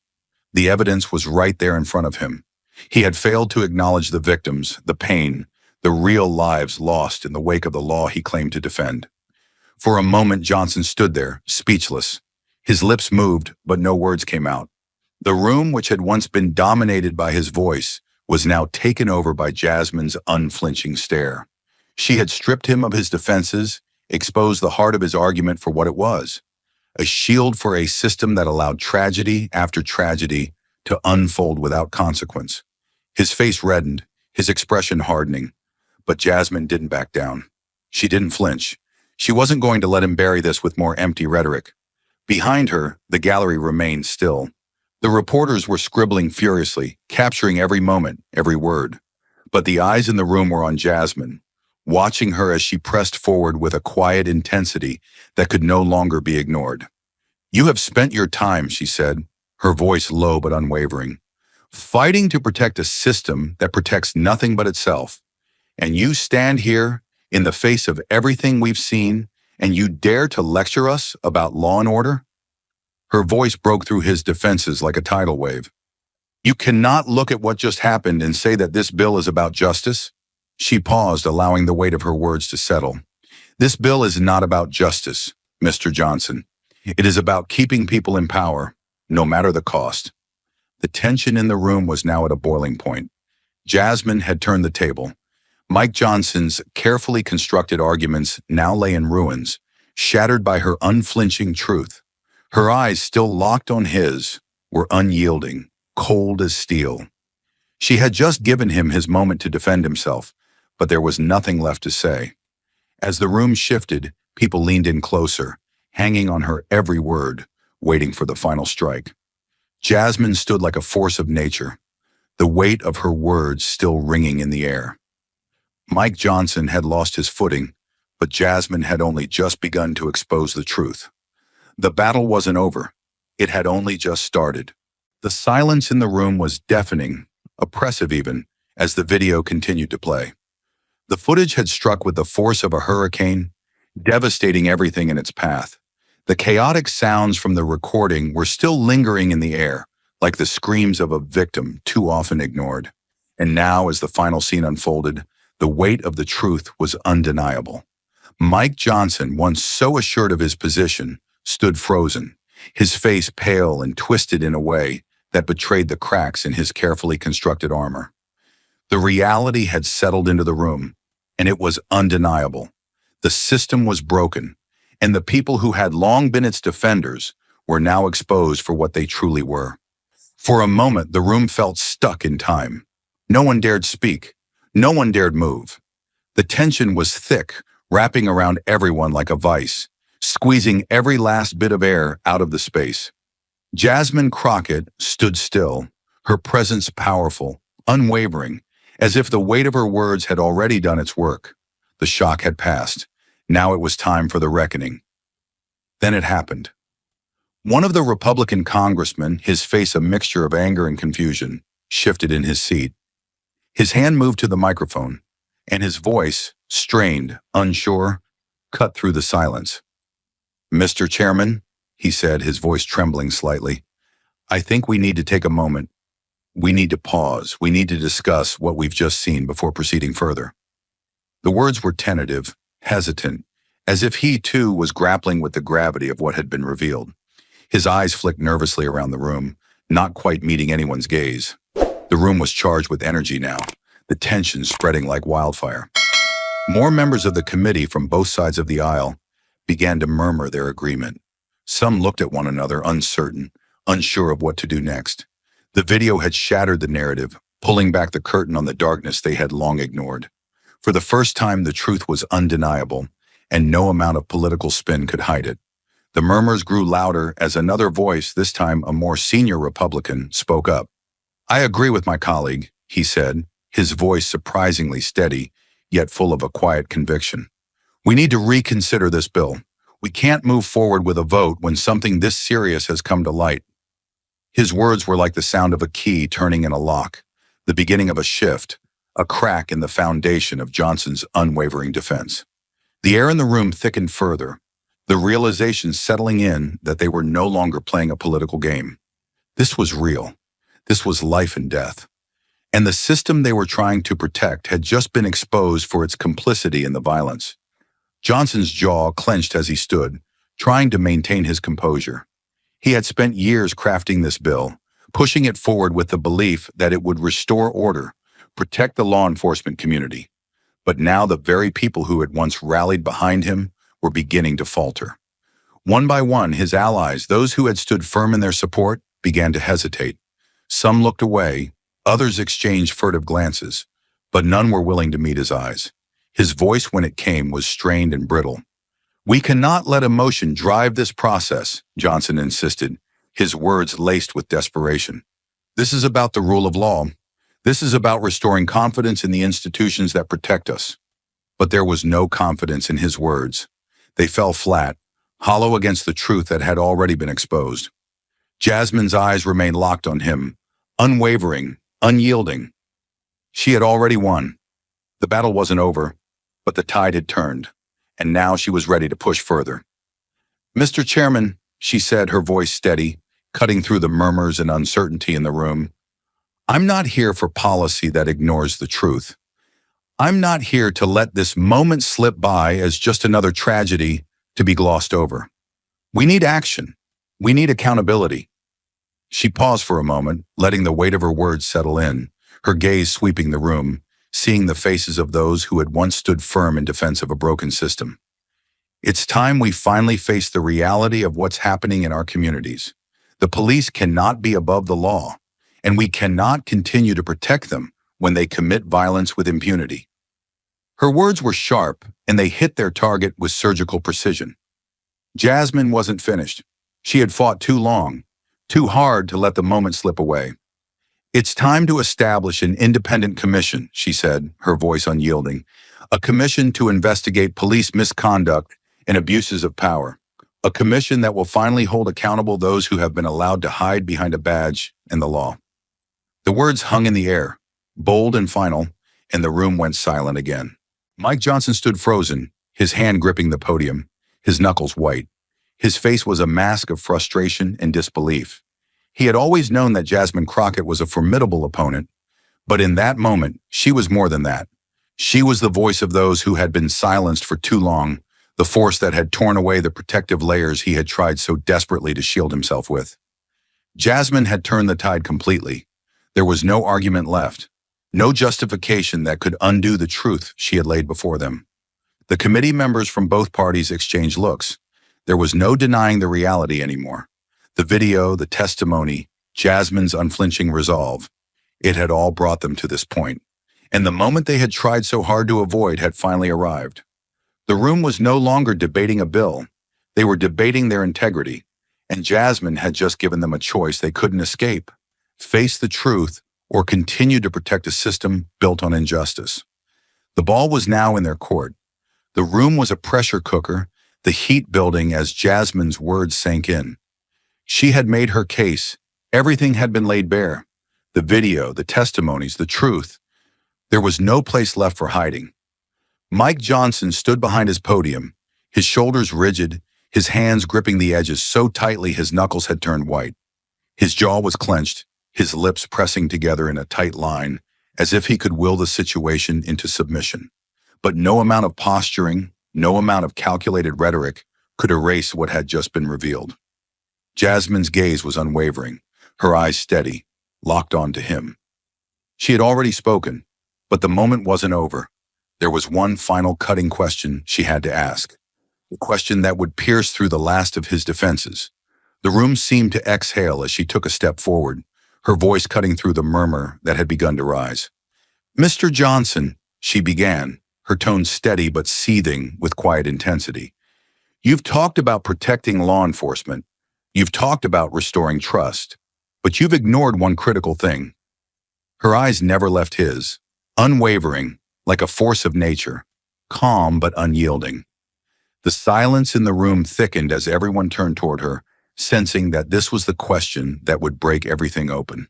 The evidence was right there in front of him. He had failed to acknowledge the victims, the pain, the real lives lost in the wake of the law he claimed to defend. For a moment, Johnson stood there, speechless. His lips moved, but no words came out. The room, which had once been dominated by his voice, was now taken over by Jasmine's unflinching stare. She had stripped him of his defenses, exposed the heart of his argument for what it was: a shield for a system that allowed tragedy after tragedy to unfold without consequence. His face reddened, his expression hardening. But Jasmine didn't back down. She didn't flinch. She wasn't going to let him bury this with more empty rhetoric. Behind her, the gallery remained still. The reporters were scribbling furiously, capturing every moment, every word. But the eyes in the room were on Jasmine, watching her as she pressed forward with a quiet intensity that could no longer be ignored. "You have spent your time," she said, her voice low but unwavering, "fighting to protect a system that protects nothing but itself. And you stand here, in the face of everything we've seen, and you dare to lecture us about law and order?" Her voice broke through his defenses like a tidal wave. "You cannot look at what just happened and say that this bill is about justice." She paused, allowing the weight of her words to settle. "This bill is not about justice, Mr. Johnson. It is about keeping people in power, no matter the cost." The tension in the room was now at a boiling point. Jasmine had turned the table. Mike Johnson's carefully constructed arguments now lay in ruins, shattered by her unflinching truth. Her eyes, still locked on his, were unyielding, cold as steel. She had just given him his moment to defend himself, but there was nothing left to say. As the room shifted, people leaned in closer, hanging on her every word, waiting for the final strike. Jasmine stood like a force of nature, the weight of her words still ringing in the air. Mike Johnson had lost his footing, but Jasmine had only just begun to expose the truth. The battle wasn't over. It had only just started. The silence in the room was deafening, oppressive even, as the video continued to play. The footage had struck with the force of a hurricane, devastating everything in its path. The chaotic sounds from the recording were still lingering in the air, like the screams of a victim too often ignored. And now, as the final scene unfolded, the weight of the truth was undeniable. Mike Johnson, once so assured of his position, stood frozen, his face pale and twisted in a way that betrayed the cracks in his carefully constructed armor. The reality had settled into the room, and it was undeniable. The system was broken, and the people who had long been its defenders were now exposed for what they truly were. For a moment, the room felt stuck in time. No one dared speak. No one dared move. The tension was thick, wrapping around everyone like a vice, squeezing every last bit of air out of the space. Jasmine Crockett stood still, her presence powerful, unwavering, as if the weight of her words had already done its work. The shock had passed. Now it was time for the reckoning. Then it happened. One of the Republican congressmen, his face a mixture of anger and confusion, shifted in his seat. His hand moved to the microphone, and his voice, strained, unsure, cut through the silence. "Mr. Chairman," he said, his voice trembling slightly, "I think we need to take a moment. We need to pause. We need to discuss what we've just seen before proceeding further." The words were tentative, hesitant, as if he too was grappling with the gravity of what had been revealed. His eyes flicked nervously around the room, not quite meeting anyone's gaze. The room was charged with energy now, the tension spreading like wildfire. More members of the committee from both sides of the aisle began to murmur their agreement. Some looked at one another uncertain, unsure of what to do next. The video had shattered the narrative, pulling back the curtain on the darkness they had long ignored. For the first time, the truth was undeniable, and no amount of political spin could hide it. The murmurs grew louder as another voice, this time a more senior Republican, spoke up. "I agree with my colleague," he said, his voice surprisingly steady, yet full of a quiet conviction. "We need to reconsider this bill. We can't move forward with a vote when something this serious has come to light." His words were like the sound of a key turning in a lock, the beginning of a shift, a crack in the foundation of Johnson's unwavering defense. The air in the room thickened further, the realization settling in that they were no longer playing a political game. This was real. This was life and death. And the system they were trying to protect had just been exposed for its complicity in the violence. Johnson's jaw clenched as he stood, trying to maintain his composure. He had spent years crafting this bill, pushing it forward with the belief that it would restore order, protect the law enforcement community. But now the very people who had once rallied behind him were beginning to falter. One by one, his allies, those who had stood firm in their support, began to hesitate. Some looked away, others exchanged furtive glances, but none were willing to meet his eyes. His voice, when it came, was strained and brittle. "We cannot let emotion drive this process," Johnson insisted, his words laced with desperation. "This is about the rule of law. This is about restoring confidence in the institutions that protect us." But there was no confidence in his words. They fell flat, hollow against the truth that had already been exposed. Jasmine's eyes remained locked on him, unwavering, unyielding. She had already won. The battle wasn't over, but the tide had turned, and now she was ready to push further. "Mr. Chairman," she said, her voice steady, cutting through the murmurs and uncertainty in the room, "I'm not here for policy that ignores the truth. I'm not here to let this moment slip by as just another tragedy to be glossed over. We need action. We need accountability." She paused for a moment, letting the weight of her words settle in, her gaze sweeping the room, seeing the faces of those who had once stood firm in defense of a broken system. "It's time we finally face the reality of what's happening in our communities. The police cannot be above the law, and we cannot continue to protect them when they commit violence with impunity." Her words were sharp, and they hit their target with surgical precision. Jasmine wasn't finished. She had fought too long, too hard to let the moment slip away. "It's time to establish an independent commission," she said, her voice unyielding. "A commission to investigate police misconduct and abuses of power. A commission that will finally hold accountable those who have been allowed to hide behind a badge and the law." The words hung in the air, bold and final, and the room went silent again. Mike Johnson stood frozen, his hand gripping the podium, his knuckles white. His face was a mask of frustration and disbelief. He had always known that Jasmine Crockett was a formidable opponent, but in that moment, she was more than that. She was the voice of those who had been silenced for too long, the force that had torn away the protective layers he had tried so desperately to shield himself with. Jasmine had turned the tide completely. There was no argument left, no justification that could undo the truth she had laid before them. The committee members from both parties exchanged looks. There was no denying the reality anymore. The video, the testimony, Jasmine's unflinching resolve. It had all brought them to this point, and the moment they had tried so hard to avoid had finally arrived. The room was no longer debating a bill. They were debating their integrity, and Jasmine had just given them a choice they couldn't escape: face the truth or continue to protect a system built on injustice. The ball was now in their court. The room was a pressure cooker, the heat building as Jasmine's words sank in. She had made her case. Everything had been laid bare. The video, the testimonies, the truth. There was no place left for hiding. Mike Johnson stood behind his podium, his shoulders rigid, his hands gripping the edges so tightly his knuckles had turned white. His jaw was clenched, his lips pressing together in a tight line, as if he could will the situation into submission. But no amount of posturing, no amount of calculated rhetoric could erase what had just been revealed. Jasmine's gaze was unwavering, her eyes steady, locked onto him. She had already spoken, but the moment wasn't over. There was one final cutting question she had to ask, a question that would pierce through the last of his defenses. The room seemed to exhale as she took a step forward, her voice cutting through the murmur that had begun to rise. "Mr. Johnson," she began, her tone steady but seething with quiet intensity. "You've talked about protecting law enforcement. You've talked about restoring trust. But you've ignored one critical thing." Her eyes never left his, unwavering, like a force of nature, calm but unyielding. The silence in the room thickened as everyone turned toward her, sensing that this was the question that would break everything open.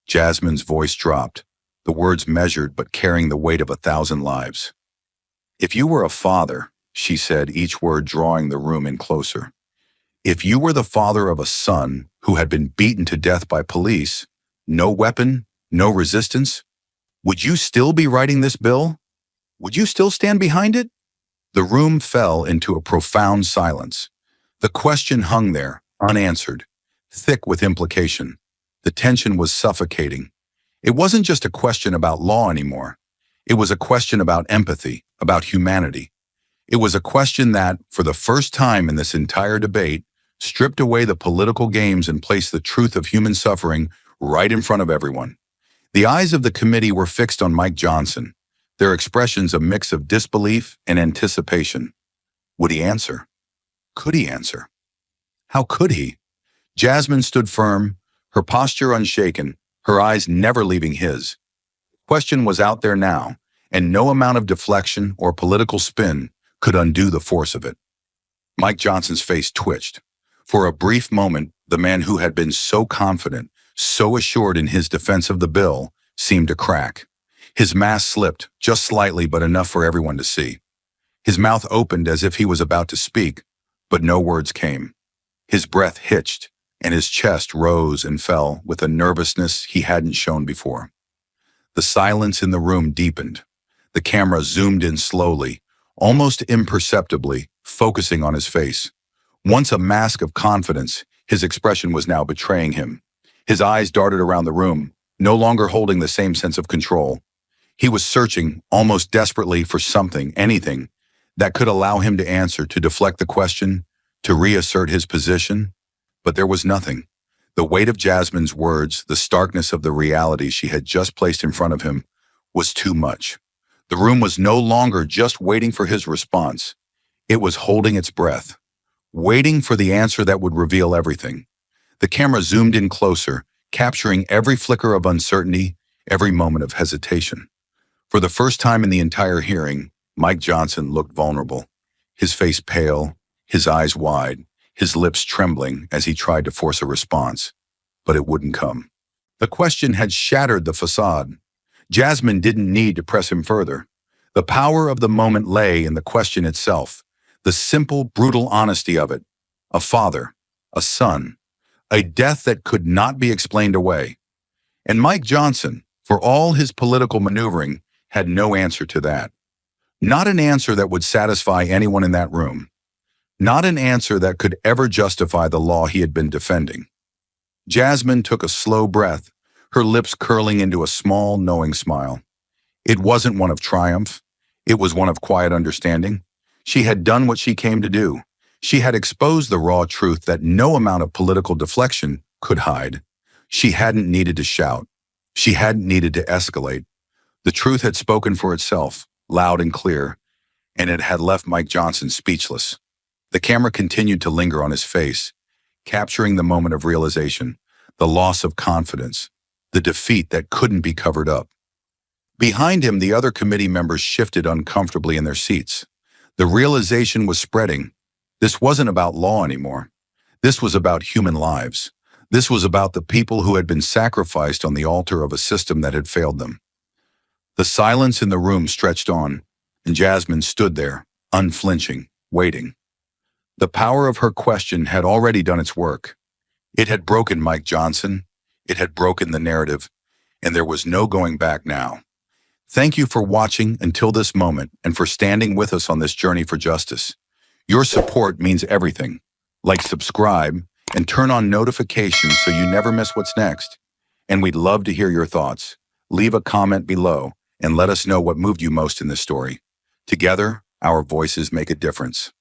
Jasmine's voice dropped, the words measured but carrying the weight of 1,000 lives. "If you were a father," she said, each word drawing the room in closer. "If you were the father of a son who had been beaten to death by police, no weapon, no resistance, would you still be writing this bill? Would you still stand behind it?" The room fell into a profound silence. The question hung there, unanswered, thick with implication. The tension was suffocating. It wasn't just a question about law anymore. It was a question about empathy, about humanity. It was a question that, for the first time in this entire debate, stripped away the political games and placed the truth of human suffering right in front of everyone. The eyes of the committee were fixed on Mike Johnson, their expressions a mix of disbelief and anticipation. Would he answer? Could he answer? How could he? Jasmine stood firm, her posture unshaken, her eyes never leaving his. The question was out there now, and no amount of deflection or political spin could undo the force of it. Mike Johnson's face twitched. For a brief moment, the man who had been so confident, so assured in his defense of the bill, seemed to crack. His mask slipped, just slightly but enough for everyone to see. His mouth opened as if he was about to speak, but no words came. His breath hitched, and his chest rose and fell with a nervousness he hadn't shown before. The silence in the room deepened. The camera zoomed in slowly, almost imperceptibly, focusing on his face. Once a mask of confidence, his expression was now betraying him. His eyes darted around the room, no longer holding the same sense of control. He was searching, almost desperately, for something, anything, that could allow him to answer, to deflect the question, to reassert his position. But there was nothing. The weight of Jasmine's words, the starkness of the reality she had just placed in front of him, was too much. The room was no longer just waiting for his response. It was holding its breath, waiting for the answer that would reveal everything. The camera zoomed in closer, capturing every flicker of uncertainty, every moment of hesitation. For the first time in the entire hearing, Mike Johnson looked vulnerable, his face pale, his eyes wide, his lips trembling as he tried to force a response. But it wouldn't come. The question had shattered the facade. Jasmine didn't need to press him further. The power of the moment lay in the question itself, the simple, brutal honesty of it. A father, a son, a death that could not be explained away. And Mike Johnson, for all his political maneuvering, had no answer to that. Not an answer that would satisfy anyone in that room. Not an answer that could ever justify the law he had been defending. Jasmine took a slow breath, her lips curling into a small, knowing smile. It wasn't one of triumph. It was one of quiet understanding. She had done what she came to do. She had exposed the raw truth that no amount of political deflection could hide. She hadn't needed to shout. She hadn't needed to escalate. The truth had spoken for itself, loud and clear, and it had left Mike Johnson speechless. The camera continued to linger on his face, capturing the moment of realization, the loss of confidence, the defeat that couldn't be covered up. Behind him, the other committee members shifted uncomfortably in their seats. The realization was spreading. This wasn't about law anymore. This was about human lives. This was about the people who had been sacrificed on the altar of a system that had failed them. The silence in the room stretched on, and Jasmine stood there, unflinching, waiting. The power of her question had already done its work. It had broken Mike Johnson. It had broken the narrative, and there was no going back now. Thank you for watching until this moment and for standing with us on this journey for justice. Your support means everything. Like, subscribe, and turn on notifications so you never miss what's next. And we'd love to hear your thoughts. Leave a comment below and let us know what moved you most in this story. Together, our voices make a difference.